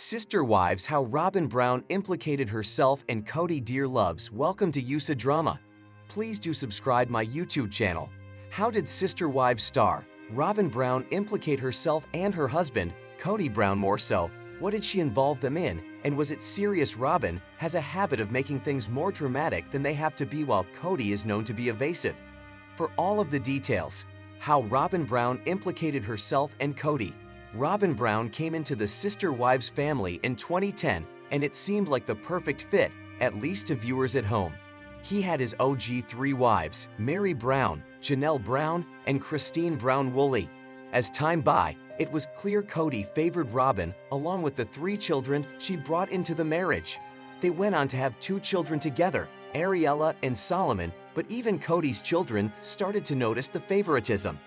Sister Wives: How Robyn Brown Implicated Herself and Kody Dear Loves. Welcome to USA Drama. Please do subscribe my YouTube channel. How did Sister Wives star Robyn Brown implicate herself and her husband, Kody Brown, more so? What did she involve them in, and was it serious? Robyn has a habit of making things more dramatic than they have to be, while Kody is known to be evasive. For all of the details, how Robyn Brown implicated herself and Kody. Robyn Brown came into the Sister Wives family in 2010, and it seemed like the perfect fit, at least to viewers at home. He had his OG three wives: Mary Brown, Janelle Brown, and Christine Brown Woolley. As time by, it was clear Kody favored Robyn, along with the three children she brought into the marriage. They went on to have two children together, Ariella and Solomon, but even Kody's children started to notice the favoritism.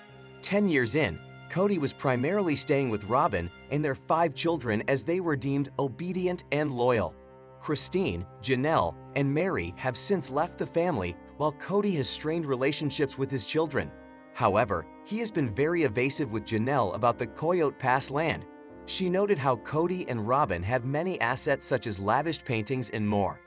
10 years in, Kody was primarily staying with Robyn and their 5 children, as they were deemed obedient and loyal. Christine, Janelle, and Mary have since left the family, while Kody has strained relationships with his children. However, he has been very evasive with Janelle about the Coyote Pass land. She noted how Kody and Robyn have many assets such as lavish paintings and more.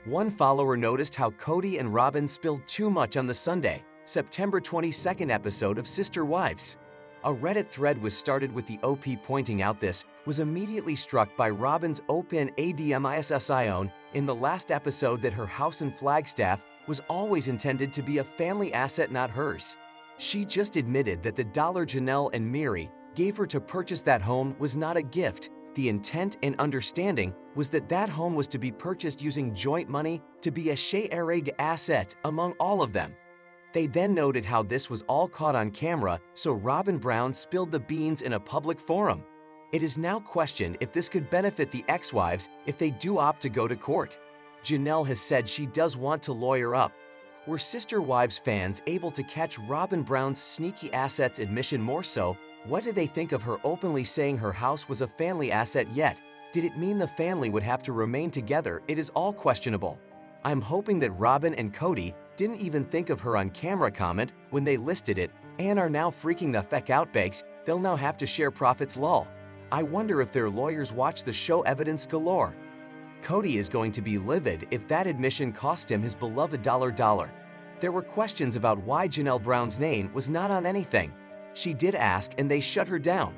One follower noticed how Kody and Robyn spilled too much on the Sunday, September 22nd episode of Sister Wives. A Reddit thread was started with the OP pointing out this was immediately struck by Robyn's open admission in the last episode that her house in Flagstaff was always intended to be a family asset, not hers. She just admitted that the dollar Janelle and Mary gave her to purchase that home was not a gift. The intent and understanding was that that home was to be purchased using joint money to be a shared asset among all of them. They then noted how this was all caught on camera, so Robyn Brown spilled the beans in a public forum. It is now questioned if this could benefit the ex-wives if they do opt to go to court. Janelle has said she does want to lawyer up. Were Sister Wives fans able to catch Robyn Brown's sneaky assets admission? More so, what did they think of her openly saying her house was a family asset? Yet, did it mean the family would have to remain together? It is all questionable. I'm hoping that Robyn and Kody didn't even think of her on camera comment when they listed it and are now freaking the feck out. Bakes, they'll now have to share profits. Lol. I wonder if their lawyers watch the show Evidence Galore. Kody is going to be livid if that admission cost him his beloved dollar. There were questions about why Janelle Brown's name was not on anything. She did ask and they shut her down.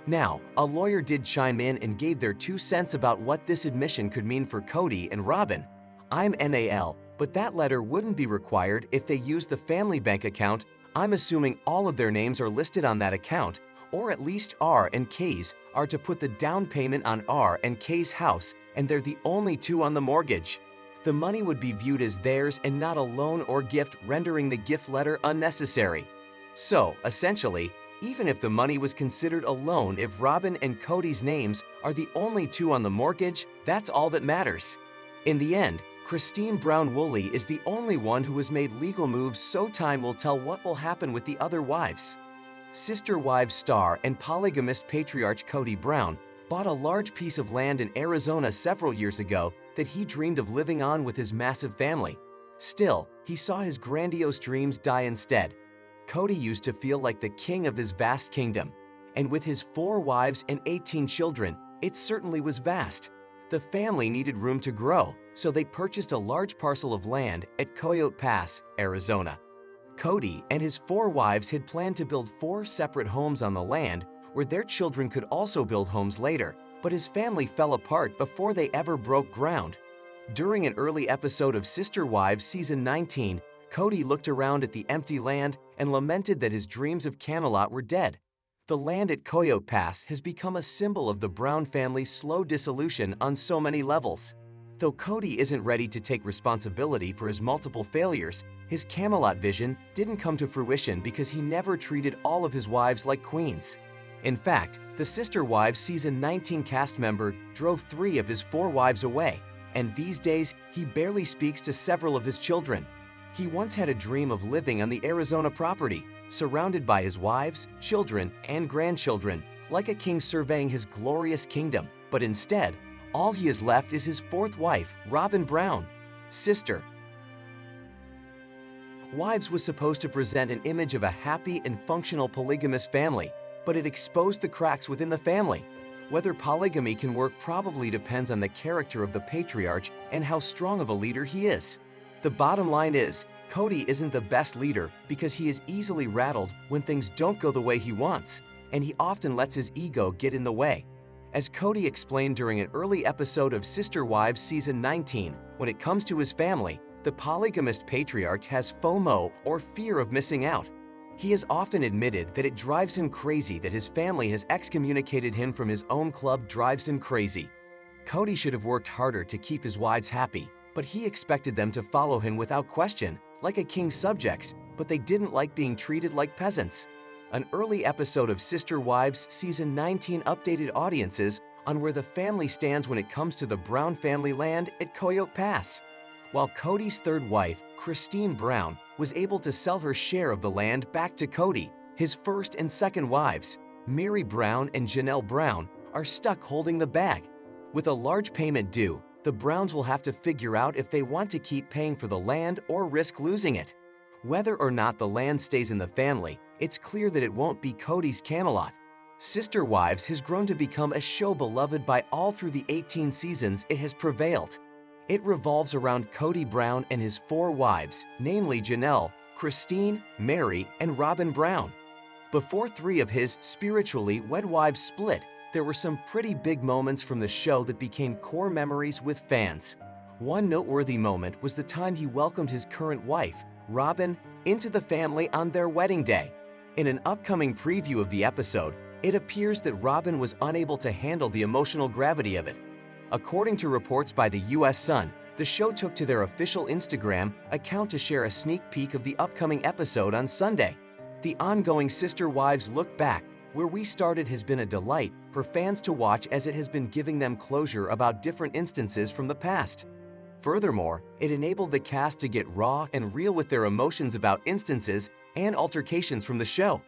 Now, a lawyer did chime in and gave their 2 cents about what this admission could mean for Kody and Robyn. I'm NAL, but that letter wouldn't be required if they use the family bank account. I'm assuming all of their names are listed on that account, or at least R and K's are to put the down payment on R and K's house, and they're the only two on the mortgage. The money would be viewed as theirs and not a loan or gift, rendering the gift letter unnecessary. So, essentially, even if the money was considered a loan, if Robyn and Kody's names are the only two on the mortgage, that's all that matters. In the end, Christine Brown Woolley is the only one who has made legal moves, so time will tell what will happen with the other wives. Sister Wives star and polygamist patriarch Kody Brown bought a large piece of land in Arizona several years ago that he dreamed of living on with his massive family. Still, he saw his grandiose dreams die instead. Kody used to feel like the king of his vast kingdom, and with his 4 wives and 18 children, it certainly was vast. The family needed room to grow, so they purchased a large parcel of land at Coyote Pass, Arizona. Kody and his 4 wives had planned to build 4 separate homes on the land where their children could also build homes later, but his family fell apart before they ever broke ground. During an early episode of Sister Wives Season 19, Kody looked around at the empty land and lamented that his dreams of Camelot were dead. The land at Coyote Pass has become a symbol of the Brown family's slow dissolution on so many levels. Though Kody isn't ready to take responsibility for his multiple failures, his Camelot vision didn't come to fruition because he never treated all of his wives like queens. In fact, the Sister Wives Season 19 cast member drove 3 of his 4 wives away, and these days he barely speaks to several of his children. He once had a dream of living on the Arizona property, surrounded by his wives, children, and grandchildren, like a king surveying his glorious kingdom, but instead, all he has left is his 4th wife, Robyn Brown. Sister Wives was supposed to present an image of a happy and functional polygamous family, but it exposed the cracks within the family. Whether polygamy can work probably depends on the character of the patriarch and how strong of a leader he is. The bottom line is, Kody isn't the best leader because he is easily rattled when things don't go the way he wants, and he often lets his ego get in the way. As Kody explained during an early episode of Sister Wives Season 19, when it comes to his family, the polygamist patriarch has FOMO, or fear of missing out. He has often admitted that it drives him crazy that his family has excommunicated him from his own club. Drives him crazy. Kody should have worked harder to keep his wives happy, but he expected them to follow him without question, like a king's subjects, but they didn't like being treated like peasants. An early episode of Sister Wives Season 19 updated audiences on where the family stands when it comes to the Brown family land at Coyote Pass. While Kody's third wife, Christine Brown, was able to sell her share of the land back to Kody, his first and second wives, Mary Brown and Janelle Brown, are stuck holding the bag. With a large payment due, the Browns will have to figure out if they want to keep paying for the land or risk losing it. Whether or not the land stays in the family, it's clear that it won't be Kody's Camelot. Sister Wives has grown to become a show beloved by all through the 18 seasons it has prevailed. It revolves around Kody Brown and his 4 wives, namely Janelle, Christine, Mary, and Robyn Brown. Before 3 of his spiritually wed wives split, there were some pretty big moments from the show that became core memories with fans. One noteworthy moment was the time he welcomed his current wife, Robyn, into the family on their wedding day. In an upcoming preview of the episode, it appears that Robyn was unable to handle the emotional gravity of it. According to reports by the US Sun, the show took to their official Instagram account to share a sneak peek of the upcoming episode on Sunday. The ongoing Sister Wives Look Back, Where We Started, has been a delight for fans to watch as it has been giving them closure about different instances from the past. Furthermore, it enabled the cast to get raw and real with their emotions about instances and altercations from the show.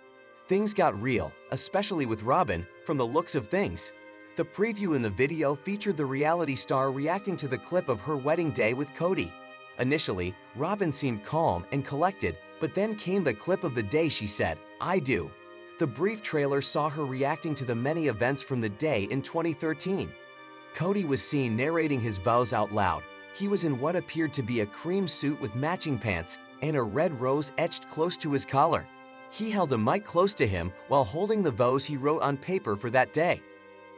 Things got real, especially with Robyn, from the looks of things. The preview in the video featured the reality star reacting to the clip of her wedding day with Kody. Initially, Robyn seemed calm and collected, but then came the clip of the day she said, "I do." The brief trailer saw her reacting to the many events from the day in 2013. Kody was seen narrating his vows out loud. He was in what appeared to be a cream suit with matching pants and a red rose etched close to his collar. He held a mic close to him while holding the vows he wrote on paper for that day.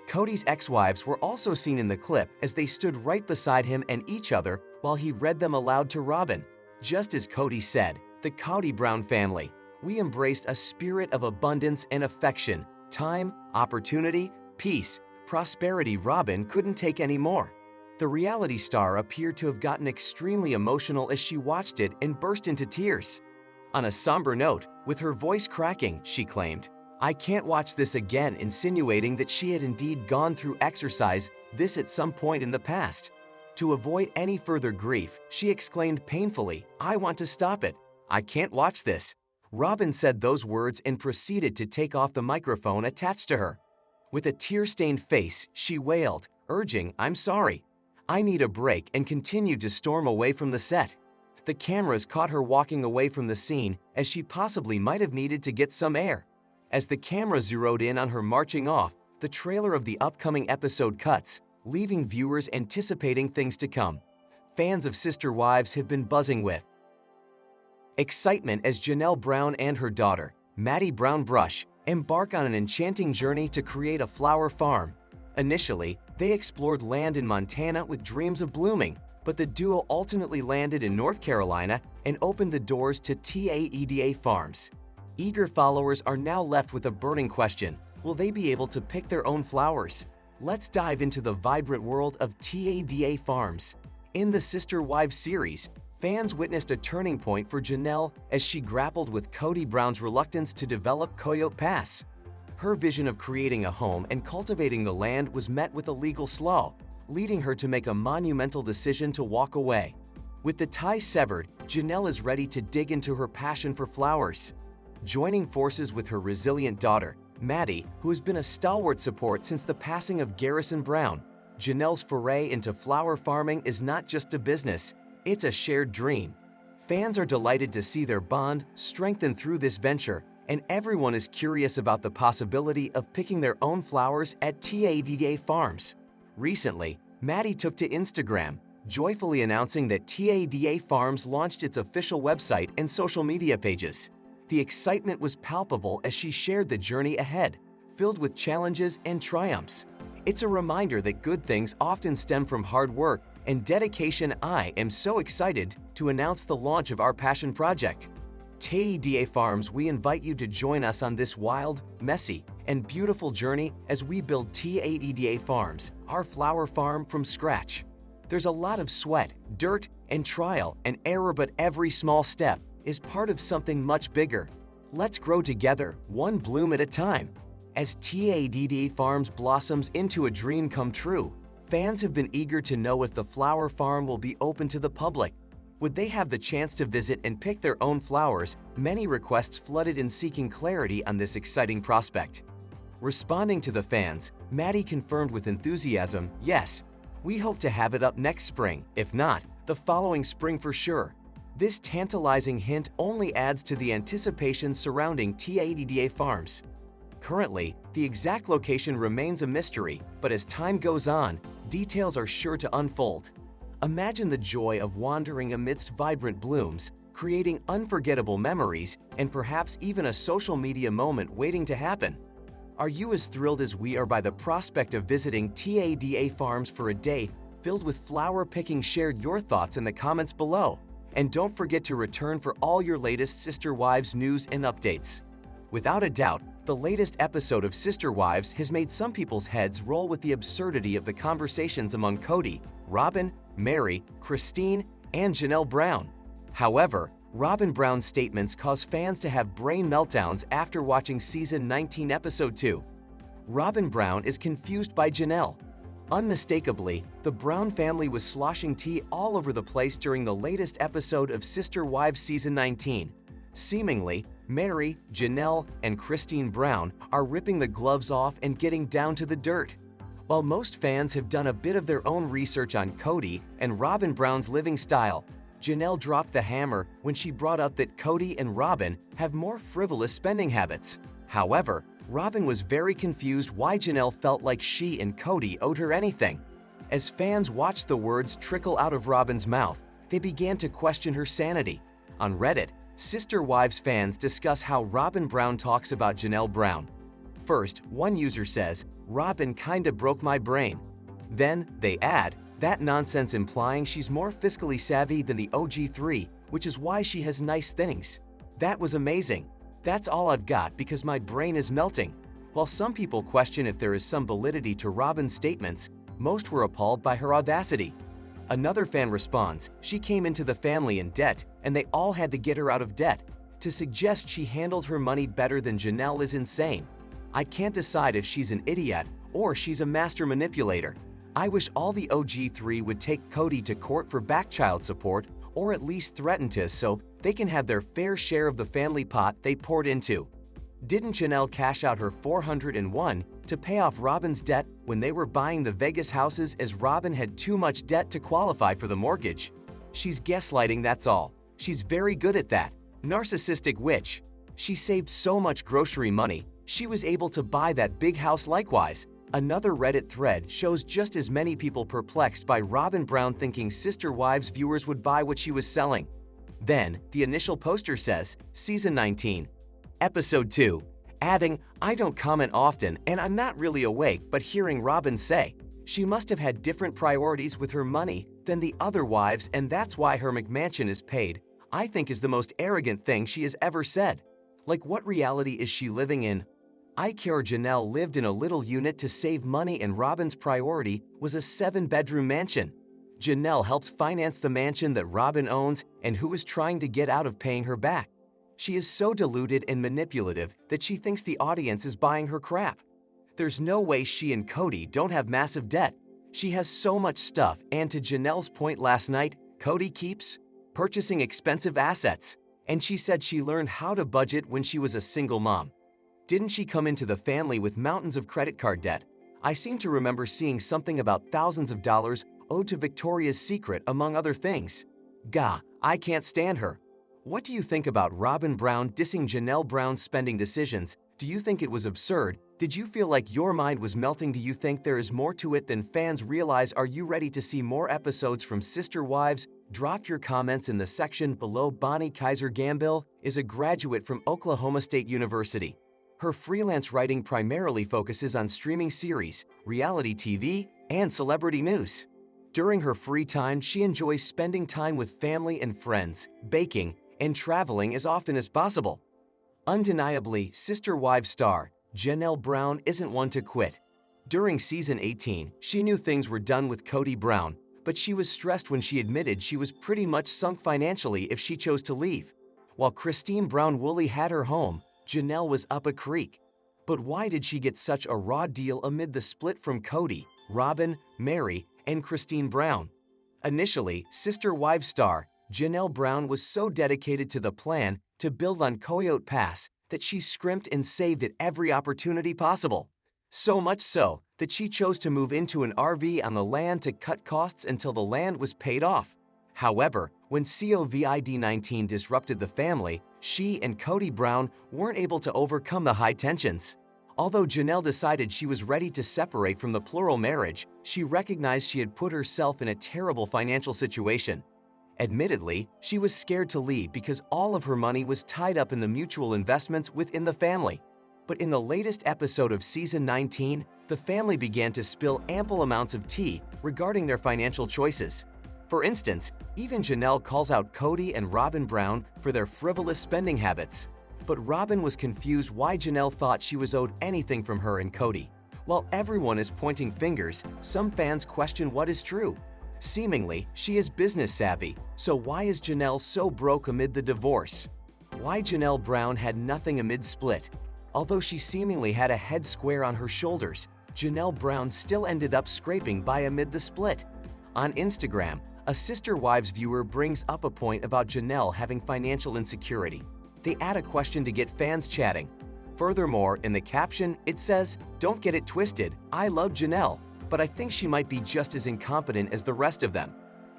Kody's ex-wives were also seen in the clip as they stood right beside him and each other while he read them aloud to Robyn. Just as Kody said, the Kody Brown family, we embraced a spirit of abundance and affection, time, opportunity, peace, prosperity. Robyn couldn't take any more. The reality star appeared to have gotten extremely emotional as she watched it and burst into tears. On a somber note, with her voice cracking, she claimed, "I can't watch this again," insinuating that she had indeed gone through exercise this at some point in the past. To avoid any further grief, she exclaimed painfully, "I want to stop it. I can't watch this." Robyn said those words and proceeded to take off the microphone attached to her. With a tear-stained face, she wailed, urging, "I'm sorry. I need a break," and continued to storm away from the set. The cameras caught her walking away from the scene as she possibly might have needed to get some air. As the camera zeroed in on her marching off, the trailer of the upcoming episode cuts, leaving viewers anticipating things to come. Fans of Sister Wives have been buzzing with excitement as Janelle Brown and her daughter, Maddie Brown Brush, embark on an enchanting journey to create a flower farm. Initially, they explored land in Montana with dreams of blooming, but the duo ultimately landed in North Carolina and opened the doors to TAEDA Farms. Eager followers are now left with a burning question: will they be able to pick their own flowers? Let's dive into the vibrant world of TAEDA Farms. In the Sister Wives series, fans witnessed a turning point for Janelle as she grappled with Kody Brown's reluctance to develop Coyote Pass. Her vision of creating a home and cultivating the land was met with a legal slough, leading her to make a monumental decision to walk away. With the tie severed, Janelle is ready to dig into her passion for flowers. Joining forces with her resilient daughter, Maddie, who has been a stalwart support since the passing of Garrison Brown, Janelle's foray into flower farming is not just a business, it's a shared dream. Fans are delighted to see their bond strengthen through this venture and everyone is curious about the possibility of picking their own flowers at TADA Farms. Recently, Maddie took to Instagram, joyfully announcing that TADA Farms launched its official website and social media pages. The excitement was palpable as she shared the journey ahead, filled with challenges and triumphs. It's a reminder that good things often stem from hard work and dedication. I am so excited to announce the launch of our passion project. TADA Farms, we invite you to join us on this wild, messy, and beautiful journey as we build TADA Farms, our flower farm from scratch. There's a lot of sweat, dirt, and trial and error, but every small step is part of something much bigger. Let's grow together, one bloom at a time. As TADA Farms blossoms into a dream come true, fans have been eager to know if the flower farm will be open to the public. Would they have the chance to visit and pick their own flowers? Many requests flooded in seeking clarity on this exciting prospect. Responding to the fans, Maddie confirmed with enthusiasm, "Yes, we hope to have it up next spring, if not, the following spring for sure." This tantalizing hint only adds to the anticipation surrounding TADA Farms. Currently, the exact location remains a mystery, but as time goes on, details are sure to unfold. Imagine the joy of wandering amidst vibrant blooms, creating unforgettable memories, and perhaps even a social media moment waiting to happen. Are you as thrilled as we are by the prospect of visiting TADA Farms for a day filled with flower picking? Share your thoughts in the comments below. And don't forget to return for all your latest Sister Wives news and updates. Without a doubt, the latest episode of Sister Wives has made some people's heads roll with the absurdity of the conversations among Kody, Robyn, Mary, Christine, and Janelle Brown. However, Robyn Brown's statements cause fans to have brain meltdowns after watching Season 19, Episode 2. Robyn Brown is confused by Janelle. Unmistakably, the Brown family was sloshing tea all over the place during the latest episode of Sister Wives Season 19. Seemingly, Mary, Janelle, and Christine Brown are ripping the gloves off and getting down to the dirt. While most fans have done a bit of their own research on Kody and Robyn Brown's living style, Janelle dropped the hammer when she brought up that Kody and Robyn have more frivolous spending habits. However, Robyn was very confused why Janelle felt like she and Kody owed her anything. As fans watched the words trickle out of Robyn's mouth, they began to question her sanity. On Reddit, Sister Wives fans discuss how Robyn Brown talks about Janelle Brown. First, one user says, "Robyn kinda broke my brain." Then, they add, "That nonsense implying she's more fiscally savvy than the OG3, which is why she has nice things. That was amazing. That's all I've got because my brain is melting." While some people question if there is some validity to Robyn's statements, most were appalled by her audacity. Another fan responds, "She came into the family in debt, and they all had to get her out of debt. To suggest she handled her money better than Janelle is insane. I can't decide if she's an idiot or she's a master manipulator. I wish all the OG3 would take Kody to court for back child support or at least threaten to so they can have their fair share of the family pot they poured into. Didn't Janelle cash out her $401 to pay off Robyn's debt when they were buying the Vegas houses as Robyn had too much debt to qualify for the mortgage? She's gaslighting, that's all. She's very good at that. Narcissistic witch. She saved so much grocery money, she was able to buy that big house likewise." Another Reddit thread shows just as many people perplexed by Robyn Brown thinking Sister Wives viewers would buy what she was selling. Then, the initial poster says, Season 19, Episode 2, adding, "I don't comment often and I'm not really awake, but hearing Robyn say, she must have had different priorities with her money than the other wives and that's why her McMansion is paid, I think is the most arrogant thing she has ever said. Like what reality is she living in? I care Janelle lived in a little unit to save money and Robyn's priority was a 7-bedroom mansion. Janelle helped finance the mansion that Robyn owns and who is trying to get out of paying her back. She is so deluded and manipulative that she thinks the audience is buying her crap. There's no way she and Kody don't have massive debt. She has so much stuff, and to Janelle's point last night, Kody keeps purchasing expensive assets, and she said she learned how to budget when she was a single mom. Didn't she come into the family with mountains of credit card debt? I seem to remember seeing something about thousands of dollars owed to Victoria's Secret among other things. Gah, I can't stand her. What do you think about Robyn Brown dissing Janelle Brown's spending decisions? Do you think it was absurd? Did you feel like your mind was melting? Do you think there is more to it than fans realize? Are you ready to see more episodes from Sister Wives? Drop your comments in the section below. Bonnie Kaiser Gambill is a graduate from Oklahoma State University. Her freelance writing primarily focuses on streaming series, reality TV, and celebrity news. During her free time, she enjoys spending time with family and friends, baking, and traveling as often as possible. Undeniably, Sister Wives star Janelle Brown isn't one to quit. During season 18, she knew things were done with Kody Brown, but she was stressed when she admitted she was pretty much sunk financially if she chose to leave. While Christine Brown Woolley had her home, Janelle was up a creek. But why did she get such a raw deal amid the split from Kody, Robyn, Mary, and Christine Brown? Initially, Sister Wives star Janelle Brown was so dedicated to the plan to build on Coyote Pass that she scrimped and saved at every opportunity possible. So much so that she chose to move into an RV on the land to cut costs until the land was paid off. However, when COVID-19 disrupted the family, she and Kody Brown weren't able to overcome the high tensions. Although Janelle decided she was ready to separate from the plural marriage, she recognized she had put herself in a terrible financial situation. Admittedly, she was scared to leave because all of her money was tied up in the mutual investments within the family. But in the latest episode of season 19, the family began to spill ample amounts of tea regarding their financial choices. For instance, even Janelle calls out Kody and Robyn Brown for their frivolous spending habits. But Robyn was confused why Janelle thought she was owed anything from her and Kody. While everyone is pointing fingers, some fans question what is true. Seemingly, she is business savvy, so why is Janelle so broke amid the divorce? Why Janelle Brown had nothing amid split? Although she seemingly had a head square on her shoulders, Janelle Brown still ended up scraping by amid the split. On Instagram, a Sister Wives viewer brings up a point about Janelle having financial insecurity. They add a question to get fans chatting. Furthermore, in the caption, it says, "Don't get it twisted, I love Janelle, but I think she might be just as incompetent as the rest of them."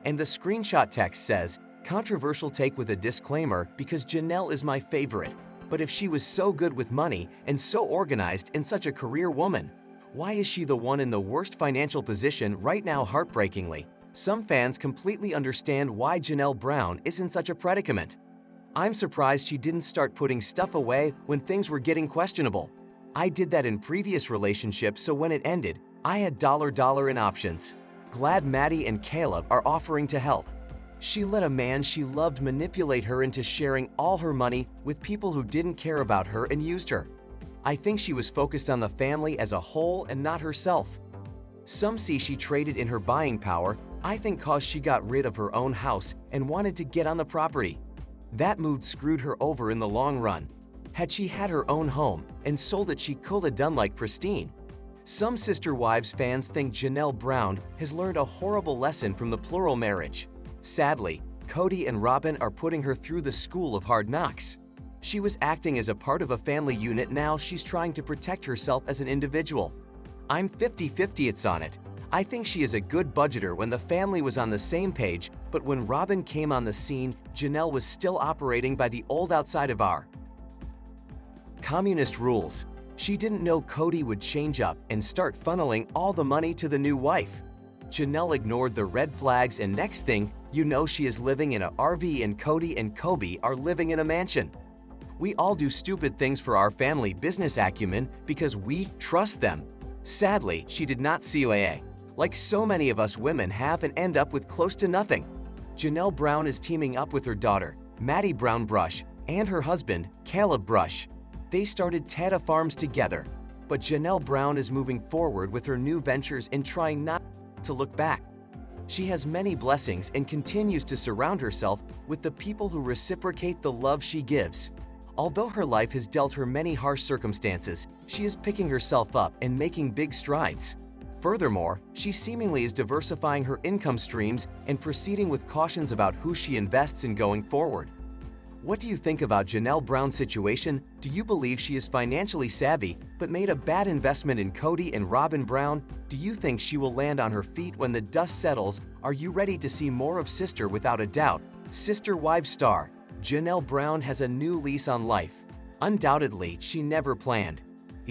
And the screenshot text says, "Controversial take with a disclaimer because Janelle is my favorite. But if she was so good with money and so organized and such a career woman, why is she the one in the worst financial position right now?" Heartbreakingly, some fans completely understand why Janelle Brown is in such a predicament. "I'm surprised she didn't start putting stuff away when things were getting questionable. I did that in previous relationships, so when it ended, I had dollar in options. Glad Maddie and Caleb are offering to help. She let a man she loved manipulate her into sharing all her money with people who didn't care about her and used her. I think she was focused on the family as a whole and not herself. Some see she traded in her buying power, I think cause she got rid of her own house and wanted to get on the property. That move screwed her over in the long run. Had she had her own home and sold it, she could have done like Christine." Some Sister Wives fans think Janelle Brown has learned a horrible lesson from the plural marriage. Sadly, Kody and Robyn are putting her through the school of hard knocks. She was acting as a part of a family unit, now she's trying to protect herself as an individual. "I'm 50-50 it's on it. I think she is a good budgeter when the family was on the same page, but when Robyn came on the scene, Janelle was still operating by the old outside of our communist rules. She didn't know Kody would change up and start funneling all the money to the new wife. Janelle ignored the red flags, and next thing you know, she is living in an RV and Kody and Kobe are living in a mansion. We all do stupid things for our family business acumen because we trust them. Sadly, she did not COA, like so many of us women have, and end up with close to nothing." Janelle Brown is teaming up with her daughter, Maddie Brown Brush, and her husband, Caleb Brush. They started Tata Farms together, but Janelle Brown is moving forward with her new ventures and trying not to look back. She has many blessings and continues to surround herself with the people who reciprocate the love she gives. Although her life has dealt her many harsh circumstances, she is picking herself up and making big strides. Furthermore, she seemingly is diversifying her income streams and proceeding with cautions about who she invests in going forward. What do you think about Janelle Brown's situation? Do you believe she is financially savvy but made a bad investment in Kody and Robyn Brown? Do you think she will land on her feet when the dust settles? Are you ready to see more of Sister? Without a doubt, Sister Wives star Janelle Brown has a new lease on life. Undoubtedly, she never planned.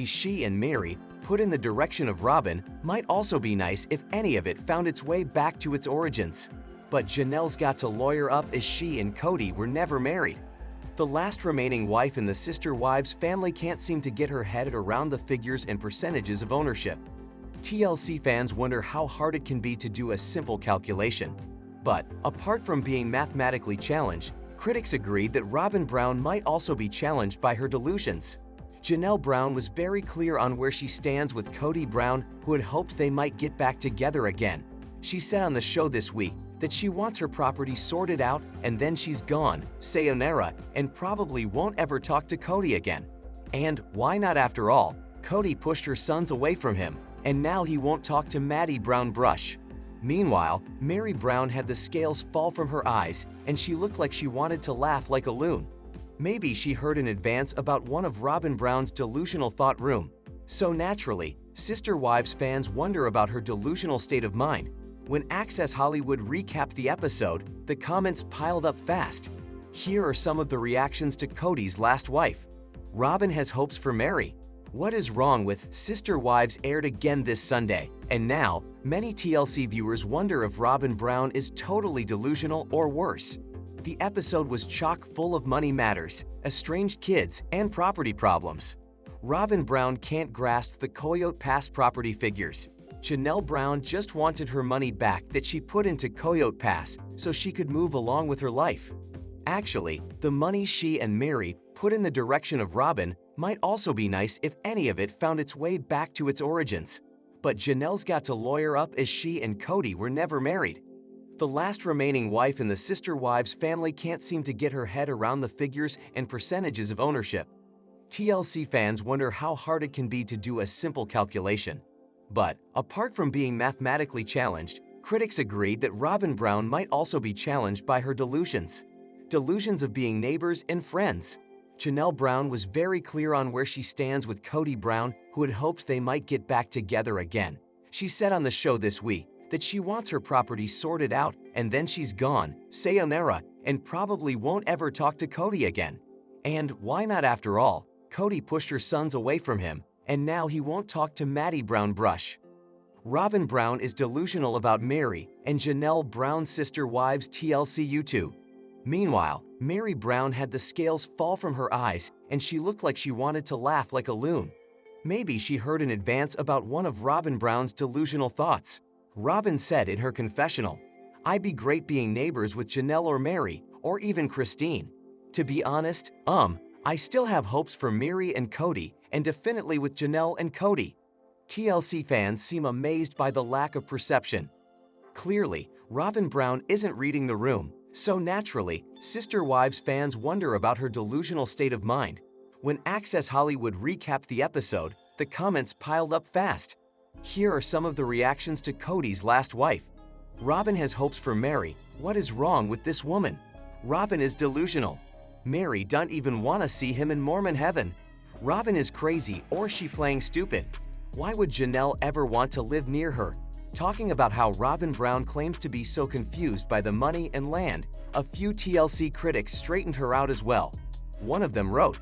She and Mary, put in the direction of Robyn, might also be nice if any of it found its way back to its origins. But Janelle's got to lawyer up as she and Kody were never married. The last remaining wife in the Sister Wives family can't seem to get her head around the figures and percentages of ownership. TLC fans wonder how hard it can be to do a simple calculation. But, apart from being mathematically challenged, critics agreed that Robyn Brown might also be challenged by her delusions. Janelle Brown was very clear on where she stands with Kody Brown, who had hoped they might get back together again. She said on the show this week that she wants her property sorted out and then she's gone, sayonara, and probably won't ever talk to Kody again. And why not after all? Kody pushed her sons away from him, and now he won't talk to Maddie Brown Brush. Meanwhile, Mary Brown had the scales fall from her eyes, and she looked like she wanted to laugh like a loon. Maybe she heard in advance about one of Robyn Brown's delusional thought room. So naturally, Sister Wives fans wonder about her delusional state of mind. When Access Hollywood recapped the episode, the comments piled up fast. Here are some of the reactions to Kody's last wife. Robyn has hopes for Mary. What is wrong with Sister Wives aired again this Sunday, and now, many TLC viewers wonder if Robyn Brown is totally delusional or worse. The episode was chock full of money matters, estranged kids, and property problems. Robyn Brown can't grasp the Coyote Pass property figures. Janelle Brown just wanted her money back that she put into Coyote Pass so she could move along with her life. Actually, the money she and Mary put in the direction of Robyn might also be nice if any of it found its way back to its origins. But Janelle's got to lawyer up as she and Kody were never married. The last remaining wife in the Sister Wives family can't seem to get her head around the figures and percentages of ownership. TLC fans wonder how hard it can be to do a simple calculation. But, apart from being mathematically challenged, critics agreed that Robyn Brown might also be challenged by her delusions. Delusions of being neighbors and friends. Janelle Brown was very clear on where she stands with Kody Brown, who had hoped they might get back together again. She said on the show this week that she wants her property sorted out and then she's gone, sayonara, and probably won't ever talk to Kody again. And why not after all? Kody pushed her sons away from him, and now he won't talk to Maddie Brown Brush. Robyn Brown is delusional about Mary and Janelle Brown's Sister Wives TLC YouTube. Meanwhile, Mary Brown had the scales fall from her eyes, and she looked like she wanted to laugh like a loon. Maybe she heard in advance about one of Robyn Brown's delusional thoughts. Robyn said in her confessional, "I'd be great being neighbors with Janelle or Mary, or even Christine. To be honest, I still have hopes for Mary and Kody, and definitely with Janelle and Kody." TLC fans seem amazed by the lack of perception. Clearly, Robyn Brown isn't reading the room, so naturally, Sister Wives fans wonder about her delusional state of mind. When Access Hollywood recapped the episode, the comments piled up fast. Here are some of the reactions to Kody's last wife. Robyn has hopes for Mary. What is wrong with this woman? Robyn is delusional. Mary don't even want to see him in Mormon heaven. Robyn is crazy, or she playing stupid. Why would Janelle ever want to live near her? Talking about how Robyn Brown claims to be so confused by the money and land, a few TLC critics straightened her out as well. One of them wrote,